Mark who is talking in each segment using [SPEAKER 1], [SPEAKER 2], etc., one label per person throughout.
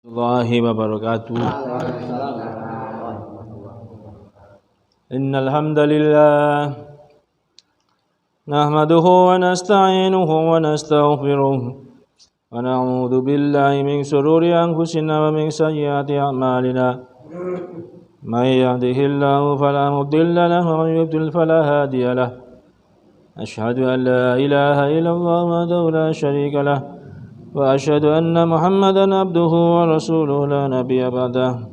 [SPEAKER 1] Warahmatullahi wabarakatuh. Innal hamdalillah nahmaduhu wa nasta'inuhu wa nastaghfiruh wa na'udzu billahi min shururi anfusina wa min sayyiati a'malina. May yahdihillahu fala mudilla lahu wa may yudlil fala hadiya lahu. Asyhadu an la ilaha illallah wahdahu la syarika lahu wa asyhadu anna Muhammadan abduhu wa rasuluhu la nabiyya ba'dah.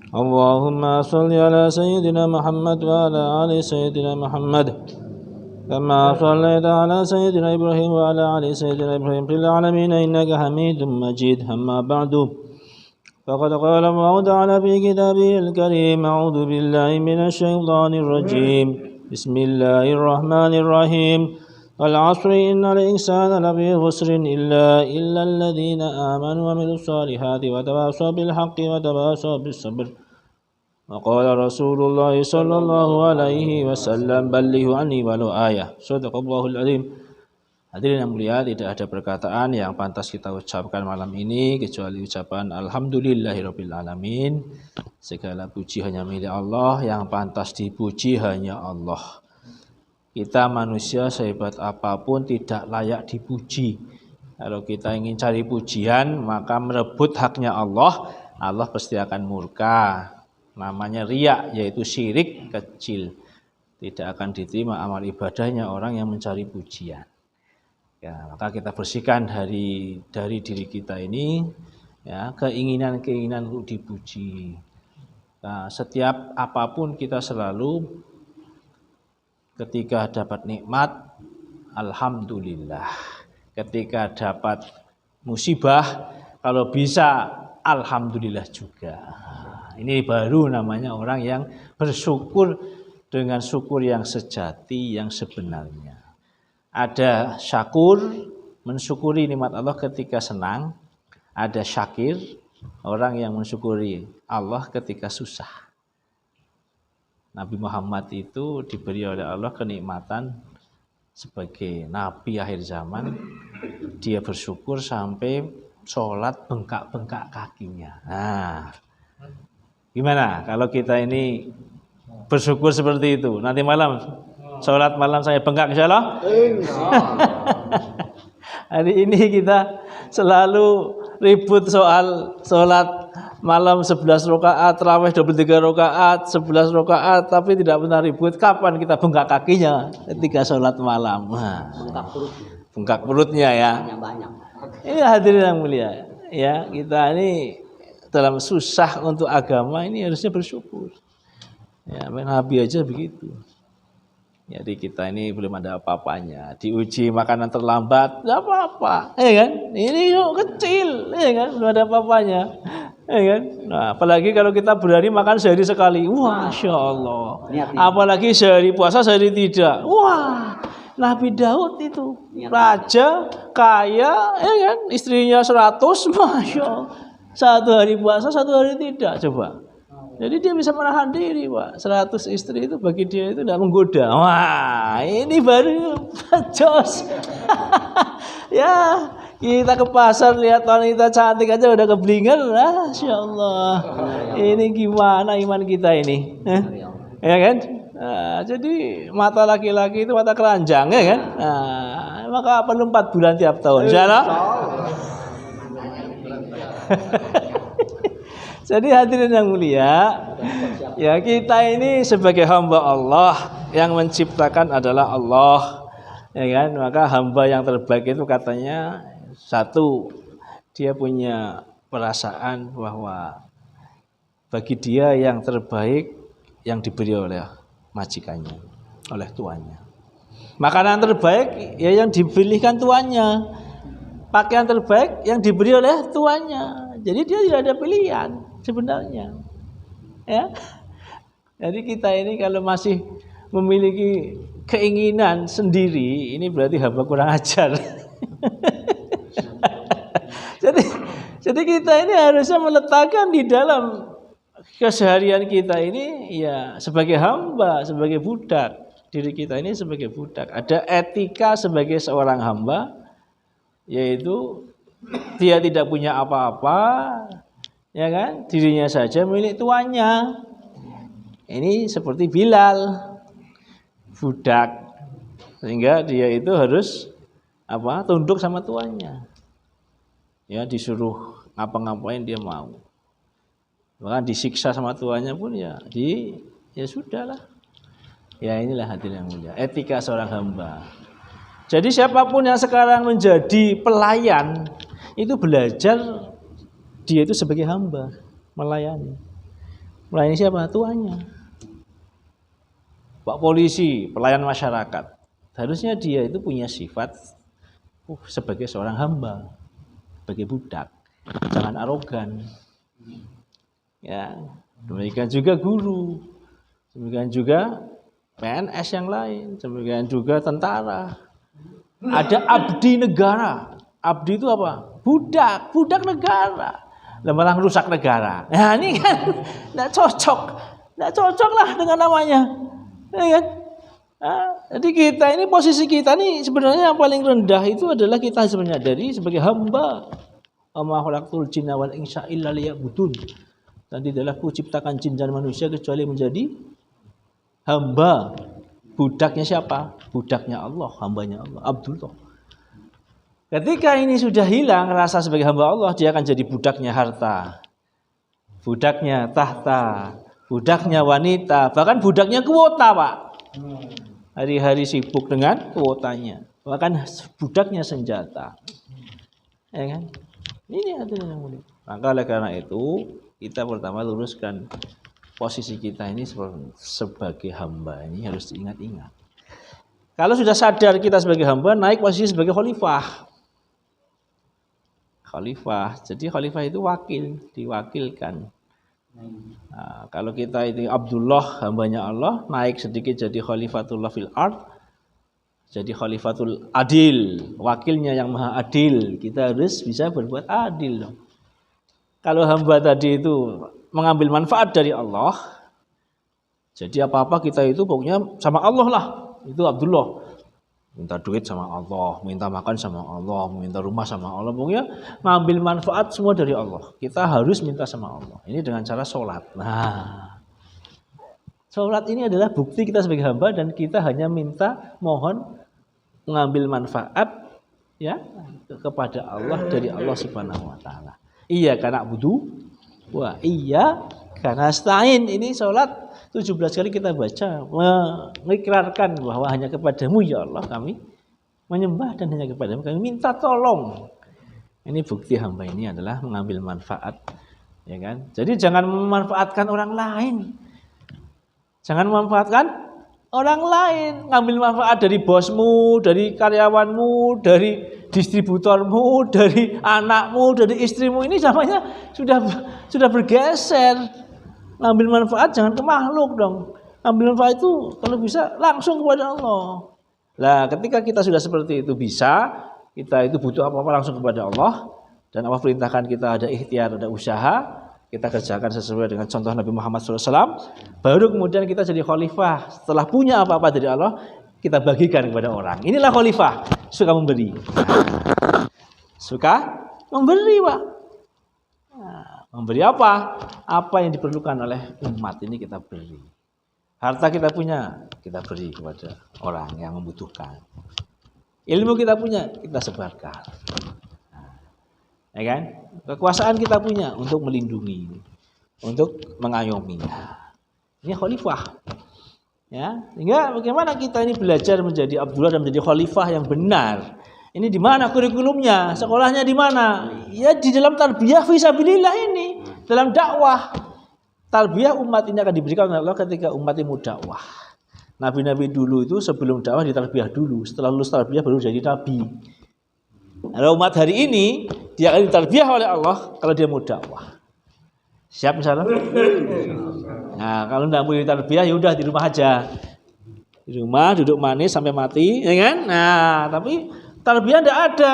[SPEAKER 1] Allahumma shalli ala sayyidina Muhammad wa ala ali sayyidina Muhammad kama shallaita ala sayyidina Ibrahim wa ala ali sayyidina Ibrahim fil alamin innaka Hamidum Majid. Amma ba'du. Faqad qala Allah ta'ala fi kitabihil karim. A'udzu billahi minasy syaithanir rajim. Bismillahirrahmanirrahim. والعصر إن الإنسان لفي خسر إلا الذين آمنوا وعملوا الصالحات وتواصوا بالحق وتواصوا بالصبر. وقال رسول الله صلى الله عليه وسلم بلغوا عني ولو آية. صدق الله العظيم. Hadirin yang mulia, tidak ada perkataan yang pantas kita ucapkan malam ini kecuali ucapan alhamdulillahirabbil alamin. Segala puji hanya milik Allah, yang pantas dipuji hanya Allah. Kita manusia sehebat apapun tidak layak dipuji. Kalau kita ingin cari pujian, maka merebut haknya Allah, Allah pasti akan murka. Namanya riya, yaitu syirik kecil. Tidak akan diterima amal ibadahnya orang yang mencari pujian. Ya, maka kita bersihkan dari diri kita ini, ya, keinginan-keinginan untuk dipuji. Nah, setiap apapun kita selalu ketika dapat nikmat, alhamdulillah. Ketika dapat musibah, kalau bisa, alhamdulillah juga. Ini baru namanya orang yang bersyukur dengan syukur yang sejati, yang sebenarnya. Ada syakur, mensyukuri nikmat Allah ketika senang. Ada syakir, orang yang mensyukuri Allah ketika susah. Nabi Muhammad itu diberi oleh Allah kenikmatan sebagai Nabi akhir zaman. Dia bersyukur sampai sholat bengkak-bengkak kakinya. Nah, gimana kalau kita ini bersyukur seperti itu? Nanti malam, sholat malam saya bengkak insya Allah. Hari ini kita selalu ribut soal sholat malam 11 rakaat, tarawih 23 rakaat, 11 rakaat, tapi tidak pernah ribut kapan kita bengkak kakinya ketika sholat malam. Nah, bengkak perutnya ya. Ini hadirin yang mulia, ya, kita ini dalam susah untuk agama ini harusnya bersyukur. Ya, Nabi aja begitu. Jadi kita ini belum ada apa-apanya. Diuji makanan terlambat, tidak apa-apa, ya kan? Ini kecil, ya kan? Belum ada apa-apanya, ya kan? Nah, apalagi kalau kita berani makan sehari sekali, wah, Masya Allah. Apalagi sehari puasa, sehari tidak, wah. Nabi Daud itu raja, kaya, ya kan? Istrinya 100, Masya Allah. Satu hari puasa, satu hari tidak, coba. Jadi dia bisa menahan diri, Pak. 100 istri itu bagi dia itu tidak menggoda. Wah, ini baru jos. Ya, kita ke pasar lihat wanita cantik aja udah keblinger. Masya Allah. Ini gimana iman kita ini? Ya kan? Nah, jadi mata laki-laki itu mata keranjang, ya kan? Nah, maka perlu 4 bulan tiap tahun. Insyaallah. Jadi hadirin yang mulia, ya, kita ini sebagai hamba Allah, yang menciptakan adalah Allah, ya kan? Maka hamba yang terbaik itu katanya satu, dia punya perasaan bahwa bagi dia yang terbaik yang diberi oleh majikannya, oleh tuannya. Makanan terbaik ya yang diberikan tuannya, pakaian terbaik yang diberi oleh tuannya. Jadi dia tidak ada pilihan sebenarnya, ya. Jadi kita ini kalau masih memiliki keinginan sendiri, ini berarti hamba kurang ajar. jadi kita ini harusnya meletakkan di dalam keseharian kita ini, ya, sebagai hamba, sebagai budak. Diri kita ini sebagai budak. Ada etika sebagai seorang hamba, yaitu dia tidak punya apa-apa, Ya kan? Dirinya saja milik tuannya. Ini seperti Bilal, budak. Sehingga dia itu harus tunduk sama tuannya. Ya, disuruh ngapa-ngapain dia mau. Bahkan disiksa sama tuannya pun ya sudahlah. Ya inilah hadirin yang mulia, etika seorang hamba. Jadi siapapun yang sekarang menjadi pelayan itu belajar dia itu sebagai hamba, melayani. Melayani siapa? Tuannya. Pak polisi, pelayan masyarakat. Harusnya dia itu punya sifat sebagai seorang hamba, sebagai budak. Jangan arogan. Ya, demikian juga guru. Demikian juga PNS yang lain, demikian juga tentara. Ada abdi negara. Abdi itu apa? Budak, budak negara. Malah merusak negara. Nah ini kan tidak cocok lah dengan namanya. Ya kan? Nah, jadi kita ini posisi kita ini sebenarnya yang paling rendah itu adalah kita sebenarnya dari sebagai hamba. Ama khalaqtul jinna wal insa illa liya'budun. Dan tidaklah ku ciptakan jin dan manusia kecuali menjadi hamba. Budaknya siapa? Budaknya Allah, hambanya Allah, Abdullah. Ketika ini sudah hilang rasa sebagai hamba Allah, dia akan jadi budaknya harta, budaknya tahta, budaknya wanita, bahkan budaknya kuota, Pak. Hari-hari sibuk dengan kuotanya, bahkan budaknya senjata. Ya kan? Ini hadirin yang mulia. Maka oleh karena itu, kita pertama luruskan posisi kita ini sebagai hamba ini harus diingat-ingat. Kalau sudah sadar kita sebagai hamba, naik posisi sebagai khalifah. Khalifah, jadi khalifah itu wakil, diwakilkan. Nah, kalau kita itu Abdullah, hambanya Allah, naik sedikit jadi khalifatullah fil ard, jadi khalifatul adil, wakilnya yang maha adil. Kita harus bisa berbuat adil dong. Kalau hamba tadi itu mengambil manfaat dari Allah, jadi apa-apa kita itu pokoknya sama Allah lah. Itu Abdullah. Minta duit sama Allah, minta makan sama Allah, minta rumah sama Allah. Pokoknya ngambil manfaat semua dari Allah. Kita harus minta sama Allah. Ini dengan cara sholat. Nah, sholat ini adalah bukti kita sebagai hamba dan kita hanya minta mohon mengambil manfaat ya kepada Allah dari Allah Subhanahu wa taala. Iya karena butuh. Wah, iya karena stain. Ini sholat 17 kali kita baca, mengikrarkan bahwa hanya kepadamu ya Allah kami menyembah dan hanya kepadamu kami minta tolong. Ini bukti hamba ini adalah mengambil manfaat, ya kan? Jadi jangan memanfaatkan orang lain. Jangan memanfaatkan orang lain, ngambil manfaat dari bosmu, dari karyawanmu, dari distributormu, dari anakmu, dari istrimu. Ini namanya sudah bergeser. Ngambil manfaat jangan ke makhluk dong. Ngambil manfaat itu kalau bisa langsung kepada Allah. Lah ketika kita sudah seperti itu bisa, kita itu butuh apa-apa langsung kepada Allah dan Allah perintahkan kita ada ikhtiar, ada usaha, kita kerjakan sesuai dengan contoh Nabi Muhammad SAW. Baru kemudian kita jadi khalifah. Setelah punya apa-apa dari Allah, kita bagikan kepada orang. Inilah khalifah, suka memberi. Suka memberi, Pak. Memberi apa? Apa yang diperlukan oleh umat ini kita beri. Harta kita punya, kita beri kepada orang yang membutuhkan. Ilmu kita punya, kita sebarkan. Ya kan? Kekuasaan kita punya untuk melindungi, untuk mengayominya. Ini khalifah. Ya, sehingga bagaimana kita ini belajar menjadi Abdullah dan menjadi khalifah yang benar. Ini di mana kurikulumnya? Sekolahnya di mana? Ya di dalam tarbiyah fisabilillah ini, dalam dakwah. Tarbiyah umat ini akan diberikan oleh Allah ketika umat ini dakwah. Nabi-nabi dulu itu sebelum dakwah ditarbiyah dulu, setelah lulus tarbiyah baru jadi nabi. Kalau umat hari ini dia akan ditarbiyah oleh Allah kalau dia mau dakwah. Siap misalnya? Nah, kalau tidak mau ditarbiyah ya udah di rumah aja. Di rumah duduk manis sampai mati, ya kan? Nah, tapi tarbiyah tidak ada,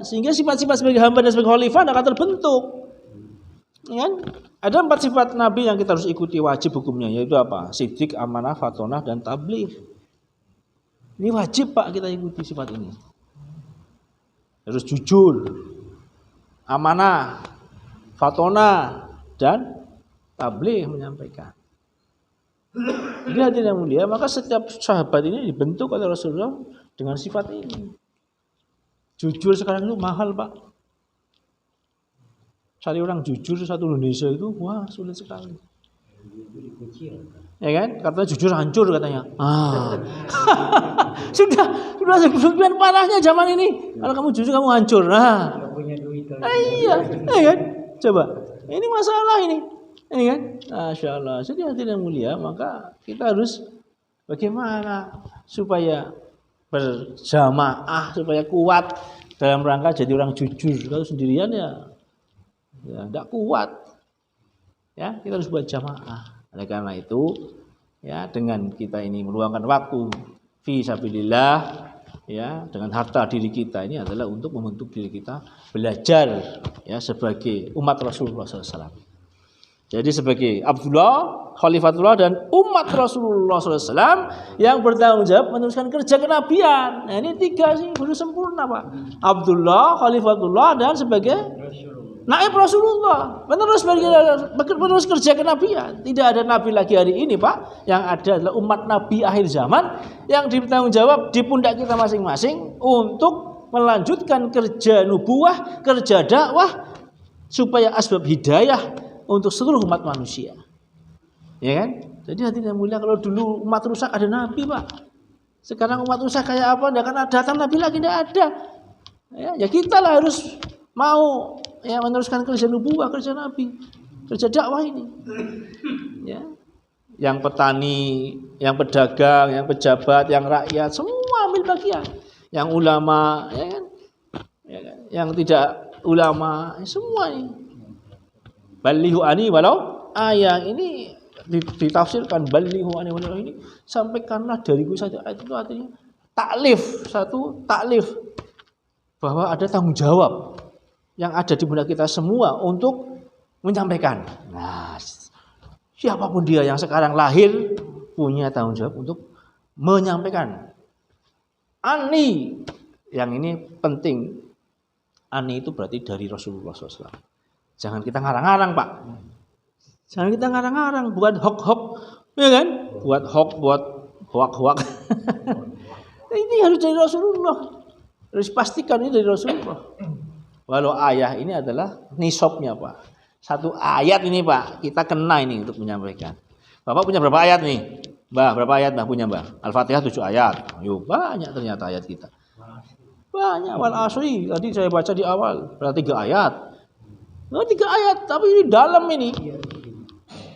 [SPEAKER 1] sehingga sifat-sifat sebagai hamba dan sebagai khalifah tidak akan terbentuk. Ya? Ada 4 sifat Nabi yang kita harus ikuti wajib hukumnya, yaitu apa? Siddiq, amanah, fatonah, dan tabligh. Ini wajib Pak kita ikuti sifat ini. Harus jujur, amanah, fatonah, dan tabligh menyampaikan. Jadi hadirin yang mulia, maka setiap sahabat ini dibentuk oleh Rasulullah dengan sifat ini. Jujur sekarang itu mahal, Pak. Cari orang jujur satu Indonesia itu wah sulit sekali. Ya kan? Katanya jujur hancur katanya. sudah sekian parahnya zaman ini. Kalau kamu jujur kamu hancur. Iya kan? Coba. Ini masalah ini. Ini kan? Masya Allah. Jadi hadirin yang mulia, maka kita harus bagaimana supaya berjamaah, supaya kuat dalam rangka jadi orang jujur. Kalau sendirian ya tidak kuat. Ya, kita harus buat jamaah. Oleh karena itu, ya dengan kita ini meluangkan waktu fi sabilillah, ya dengan harta diri kita ini adalah untuk membentuk diri kita belajar ya sebagai umat Rasulullah SAW. Jadi sebagai Abdullah, Khalifatullah dan umat Rasulullah SAW yang bertanggung jawab meneruskan kerja kenabian. Nah ini 3 sih baru sempurna Pak. Abdullah, Khalifatullah dan sebagai naib Rasulullah. Menerus kerja kenabian. Tidak ada nabi lagi hari ini Pak. Yang ada adalah umat nabi akhir zaman yang bertanggung jawab di pundak kita masing-masing untuk melanjutkan kerja nubuwah, kerja dakwah supaya asbab hidayah untuk seluruh umat manusia. Ya kan? Jadi hadirin yang mulia, kalau dulu umat rusak ada nabi, Pak. Sekarang umat rusak kayak apa? Enggak akan datang nabi lagi, enggak ada. Ya kita lah harus mau ya meneruskan kerja nubuwah, kerja nabi, kerja dakwah ini. Ya. Yang petani, yang pedagang, yang pejabat, yang rakyat semua ambil bagian. Yang ulama, ya kan? Ya kan? Yang tidak ulama, semua ini. Ballighu ani walau ayat ini ditafsirkan ballighu ani walau ini sampaikanlah dariku saja. Itu artinya satu taklif bahwa ada tanggung jawab yang ada di benak kita semua untuk menyampaikan. Nah, siapapun dia yang sekarang lahir punya tanggung jawab untuk menyampaikan. Ani yang ini penting. Ani itu berarti dari Rasulullah SAW. Jangan kita ngarang-ngarang Pak. Jangan kita ngarang-ngarang, buat hoak-hoak, ya kan? Buat hoak-hoak. Ini harus dari Rasulullah. Harus pastikan ini dari Rasulullah. Walau ayah ini adalah nisabnya Pak. Satu ayat ini Pak, kita kena ini untuk menyampaikan. Bapak punya berapa ayat nih? Mbah, berapa ayat Mbah punya Mbah? Al-Fatihah 7 ayat. Yo, banyak ternyata ayat kita. Banyak. Wal asri, tadi saya baca di awal, berarti 3 ayat. 3 ayat, tapi ini dalam ini.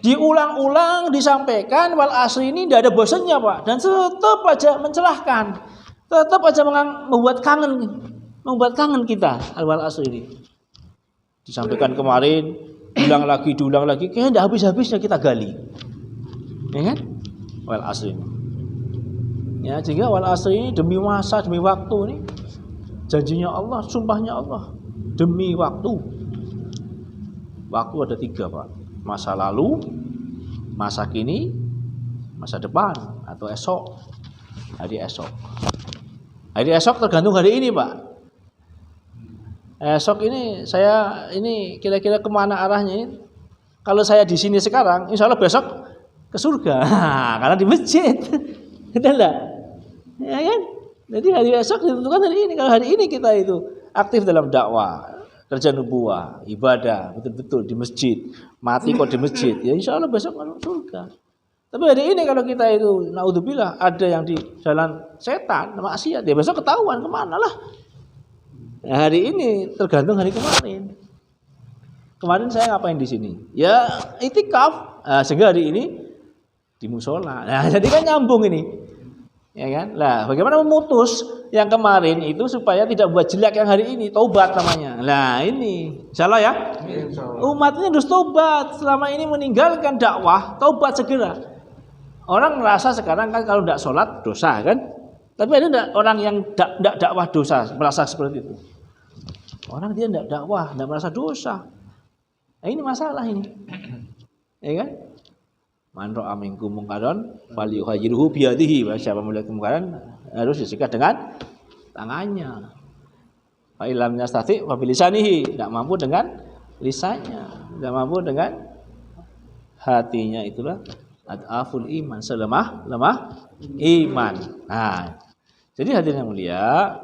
[SPEAKER 1] Diulang-ulang, disampaikan, wal asri ini tidak ada bosannya Pak. Dan tetap aja mencelahkan. Tetap aja membuat kangen kita wal asri ini. Disampaikan kemarin, diulang lagi, kayaknya tidak habis-habisnya kita gali. Ya kan? Wal asri ini. Ya, sehingga wal asri ini demi masa, demi waktu ini. Janjinya Allah, sumpahnya Allah. Demi waktu. Waktu ada 3 Pak. Masa lalu, masa kini, masa depan atau esok. Hari esok. Hari esok tergantung hari ini Pak. Esok ini saya ini kira-kira kemana arahnya ini? Kalau saya di sini sekarang, insya Allah besok ke surga. Karena di masjid. Betul enggak? Ya kan? Jadi hari esok ditentukan hari ini. Kalau hari ini kita itu aktif dalam dakwah, kerja nubuwah, ibadah, betul-betul di masjid, mati kok di masjid, ya insya Allah besok masuk surga. Tapi hari ini kalau kita itu, naudzubillah, ada yang di jalan setan, maksiat, ya besok ketahuan kemana lah. Nah, hari ini tergantung hari kemarin. Kemarin saya ngapain di sini? Ya itikaf, sehingga hari ini di musola. Nah jadi kan nyambung ini. Ya kan? Lah, bagaimana memutus yang kemarin itu supaya tidak buat jelek yang hari ini, taubat namanya. Nah, ini insyaallah ya. Umat ini harus taubat. Selama ini meninggalkan dakwah, taubat segera. Orang merasa sekarang kan kalau tidak sholat dosa kan? Tapi ada enggak orang yang tidak dakwah dosa merasa seperti itu? Orang dia tidak dakwah, tidak merasa dosa. Nah, ini masalah ini. Ya kan? Man ra'a minkum munkaran falyughayyirhu bi yadihi. Siapa melihat kemungkaran harus dicegah dengan tangannya. Fa illam yastati' fa bilisanihi. Tidak mampu dengan lisannya, tidak mampu dengan hatinya itulah adaful iman, selemah iman. Nah, jadi hadirin yang mulia,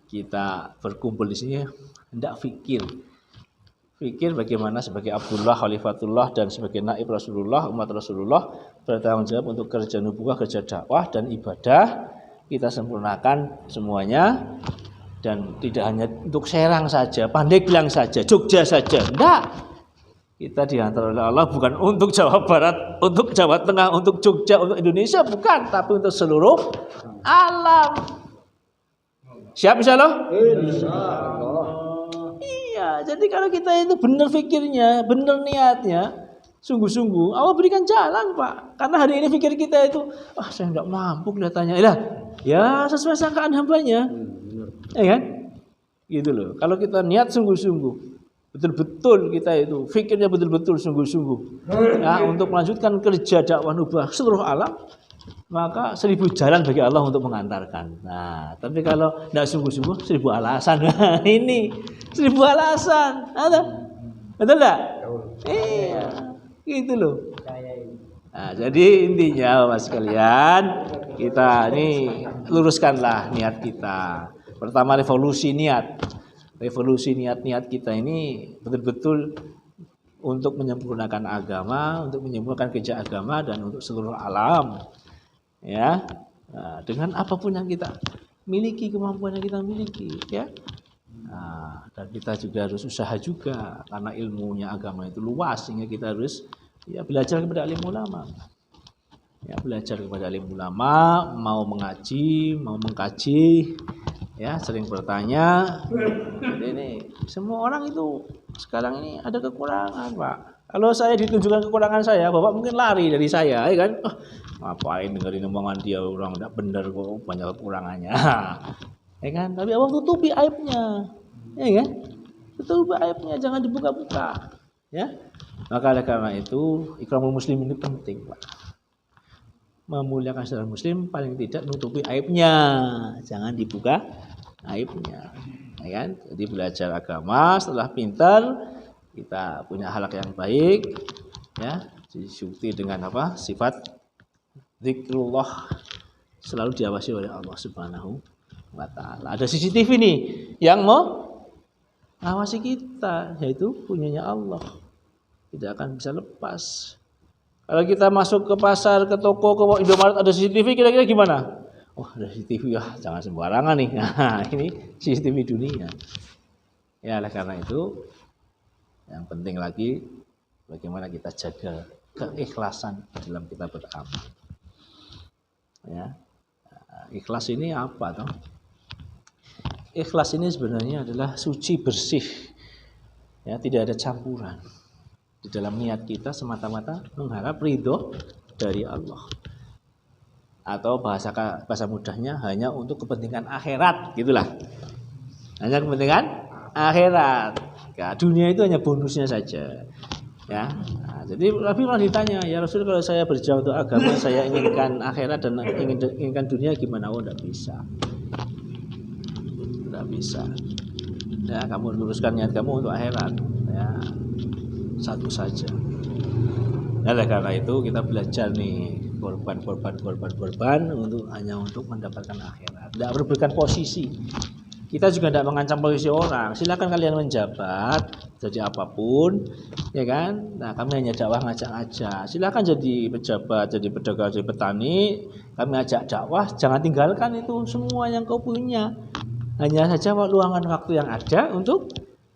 [SPEAKER 1] kita berkumpul di sini hendak fikir bagaimana sebagai Abdullah Khalifatullah dan sebagai naib Rasulullah, umat Rasulullah bertanggung jawab untuk kerja nubuwah, kerja dakwah dan ibadah kita sempurnakan semuanya, dan tidak hanya untuk Serang saja, Pandeglang saja, Jogja saja, enggak. Kita diantar oleh Allah bukan untuk Jawa Barat, untuk Jawa Tengah, untuk Jogja, untuk Indonesia, bukan, tapi untuk seluruh alam. Siap insyaallah? Insyaallah. Iya, jadi kalau kita itu benar fikirnya, benar niatnya, sungguh-sungguh, Allah berikan jalan, Pak. Karena hari ini fikir kita itu, saya enggak mampu kelihatannya. Ya sesuai sangkaan hambanya. Ya kan? Gitu loh. Kalau kita niat sungguh-sungguh, betul-betul kita itu fikirnya betul-betul sungguh-sungguh, ya, untuk melanjutkan kerja dakwah nubuwah seluruh alam, maka 1000 jalan bagi Allah untuk mengantarkan. Nah, tapi kalau tidak sungguh-sungguh 1000 alasan. Nah, ini 1000 alasan. Ada? Betul enggak? Iya. Gitu loh. Nah, jadi intinya Mas sekalian, kita ini luruskanlah niat kita. Pertama, revolusi niat. Revolusi niat-niat kita ini betul-betul untuk menyempurnakan agama, untuk menyempurnakan kerja agama dan untuk seluruh alam. Ya. Nah, dengan apapun yang kita miliki, kemampuan yang kita miliki, ya. Nah, dan kita juga harus usaha juga karena ilmunya agama itu luas, sehingga kita harus belajar kepada alim ulama. Ya, belajar kepada alim ulama, mau mengaji, mau mengkaji, ya, sering bertanya. Jadi ini semua orang itu sekarang ini ada kekurangan, Pak. Kalau saya ditunjukkan kekurangan saya, Bapak mungkin lari dari saya, ya kan? Ngapain dengerin omongan dia, orang tidak benar kok, banyak kekurangannya. Ya kan? Tapi Allah tutupi aibnya. Ya kan? Tutupi aibnya, jangan dibuka-buka. Ya. Maka oleh karena itu, ikramul muslim ini penting, Pak. Memuliakan saudara muslim paling tidak nutupi aibnya, jangan dibuka aibnya, ya kan? Jadi belajar agama, setelah pintar kita punya akhlak yang baik, ya, disyukuri dengan apa? Sifat zikrullah, selalu diawasi oleh Allah Subhanahu wa taala. Ada CCTV nih yang mau awasi kita, yaitu punyanya Allah. Tidak akan bisa lepas. Kalau kita masuk ke pasar, ke toko, ke Indomaret ada CCTV, kira-kira gimana? Ada CCTV, jangan sembarangan nih. Nah, ini CCTV dunia. Ya, oleh karena itu, yang penting lagi bagaimana kita jaga keikhlasan dalam kita beramal. Ya, ikhlas ini apa toh? Ikhlas ini sebenarnya adalah suci bersih. Ya, tidak ada campuran. Di dalam niat kita semata-mata mengharap ridho dari Allah. Atau bahasa mudahnya hanya untuk kepentingan akhirat, gitulah. Hanya kepentingan akhirat. Ya, dunia itu hanya bonusnya saja. Ya. Nah, jadi Nabi pernah ditanya, ya Rasul, kalau saya berjuang untuk agama, saya inginkan akhirat dan inginkan dunia, gimana? Tidak bisa. Tidak bisa. Ya, kamu luruskan niat kamu untuk akhirat. Ya. Satu saja. Oleh karena itu kita belajar nih korban untuk hanya untuk mendapatkan akhirat. Tidak berberikan posisi. Kita juga tidak mengancam posisi orang. Silakan kalian menjabat jadi apapun, ya kan? Nah, kami hanya dakwah ngajak aja. Silakan jadi pejabat, jadi pedagang, jadi petani. Kami ajak dakwah, jangan tinggalkan itu semua yang kau punya. Hanya saja luangkan waktu yang ada untuk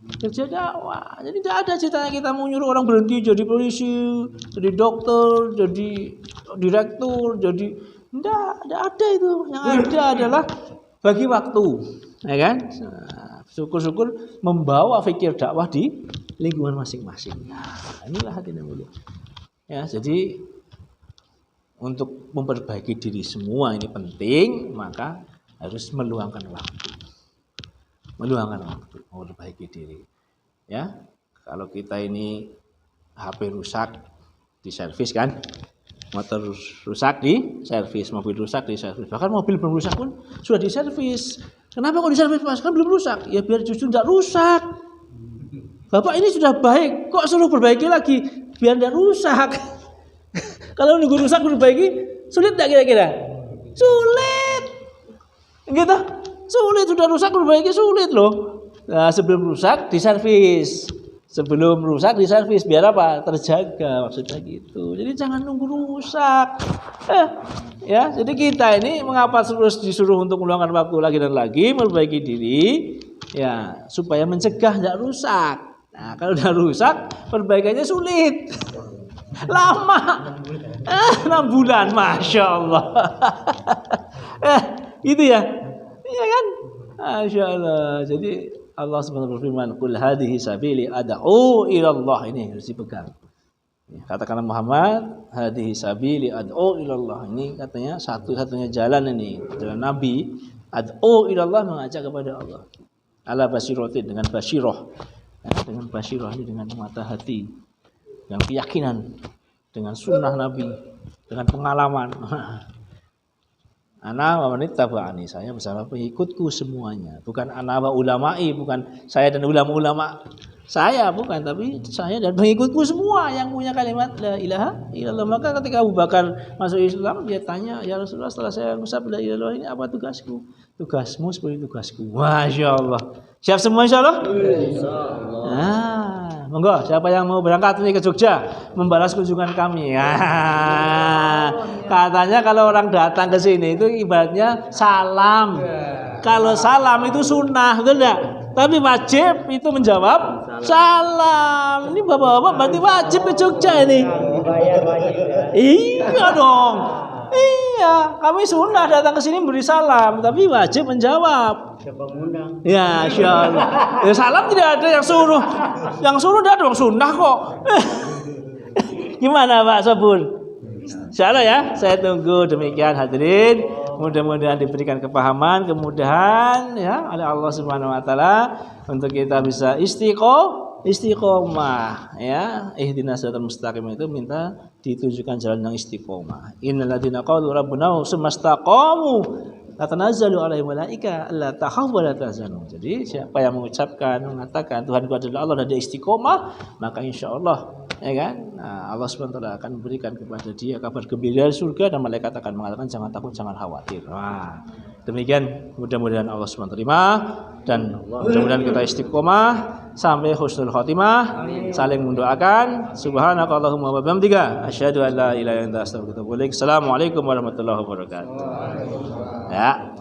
[SPEAKER 1] kerja dakwah. Jadi tidak ada ceritanya kita mau nyuruh orang berhenti jadi polisi, jadi dokter, jadi direktur, jadi tidak ada itu. Yang ada adalah bagi waktu, ya kan? Nah, syukur-syukur membawa fikir dakwah di lingkungan masing-masing. Nah, inilah hatinya mulia. Ya, jadi untuk memperbaiki diri semua ini penting, maka harus meluangkan waktu. Memperbaiki diri. Ya, kalau kita ini HP rusak diservis kan, motor rusak diservis, mobil rusak diservis, bahkan mobil belum rusak pun sudah diservis. Kenapa kok diservis Mas? Kan belum rusak. Ya biar justru tidak rusak. Bapak ini sudah baik, kok suruh perbaiki lagi? biar tidak rusak. Kalau nunggu rusak diperbaiki, sulit tidak kira-kira? Sulit. Gitu. Sulit, sudah rusak diperbaiki sulit loh. Nah, sebelum rusak diservis. Sebelum rusak diservis biar apa? Terjaga maksudnya gitu. Jadi jangan nunggu rusak. Ya, jadi kita ini mengapa terus disuruh untuk meluangkan waktu lagi dan lagi memperbaiki diri ya supaya mencegah tidak rusak. Nah, kalau udah rusak perbaikannya sulit. Lama. 6 bulan, Masya Allah. Gitu ya. Iya kan? Masya Allah. Jadi Allah SWT berfirman, "Qul hadhihi sabili ad'u ila Allah." Ini harus dipegang. Katakanlah Muhammad, hadhihi sabili ad'u ila Allah. Ini katanya satu-satunya jalan ini, jalan Nabi. Ad'u ila Allah, mengajak kepada Allah. Ala basiratin, dengan basyirah. Ya, dengan basyirah ini dengan mata hati, dengan keyakinan, dengan sunnah Nabi, dengan pengalaman. Ana wa manit taba'ani, saya bersama pengikutku semuanya. Bukan ana wa ulama'i, bukan saya dan ulama-ulama. Saya bukan, tapi saya dan pengikutku semua yang punya kalimat la ilaha illallah. Maka ketika Abu Bakar masuk Islam, dia tanya, "Ya Rasulullah, setelah saya mengucap la ilaha illallah ini apa tugasku?" "Tugasmu seperti tugasku." Masya Allah. Siap semua insya Allah? Nah, monggo siapa yang mau berangkat ini ke Jogja membalas kunjungan kami. Katanya kalau orang datang ke sini itu ibaratnya salam. Kalau salam itu sunnah, betul enggak? Tapi wajib itu menjawab salam. Ini bapak-bapak berarti wajib ke Jogja ini. Iya dong. Iya, kami sunnah datang ke sini beri salam, tapi wajib menjawab. Ya, insyaallah. Ya, salam tidak ada yang suruh. Yang suruh tidak ada yang sunnah kok. Gimana Pak Sobur? Insyaallah ya, saya tunggu demikian hadirin. Mudah-mudahan diberikan kepahaman, kemudahan ya oleh Allah Subhanahu wa taala untuk kita bisa istiqomah ya. Ihdinas siratal mustaqim itu minta ditujukan jalan yang istiqomah. Innal ladzina qalu rabbuna tsumastaqamu tatanazzalu alaihim malaika alla takhafu wa la tahzanu. Jadi siapa yang mengucapkan mengatakan Tuhanku adalah Allah dan dia istiqomah, maka insyaallah ya kan? Nah, Allah SWT akan memberikan kepada dia kabar gembira dari surga dan malaikat akan mengatakan jangan takut, jangan khawatir. Wah, demikian mudah-mudahan Allah SWT terima dan mudah-mudahan kita istiqomah sampai husnul khotimah. Saling mendoakan. Subhanakallahumma wa bihamdika asyhadu an la ilaha illa anta astaghfiruka wa atubu ilaik. Assalamualaikum warahmatullahi wabarakatuh. Ya.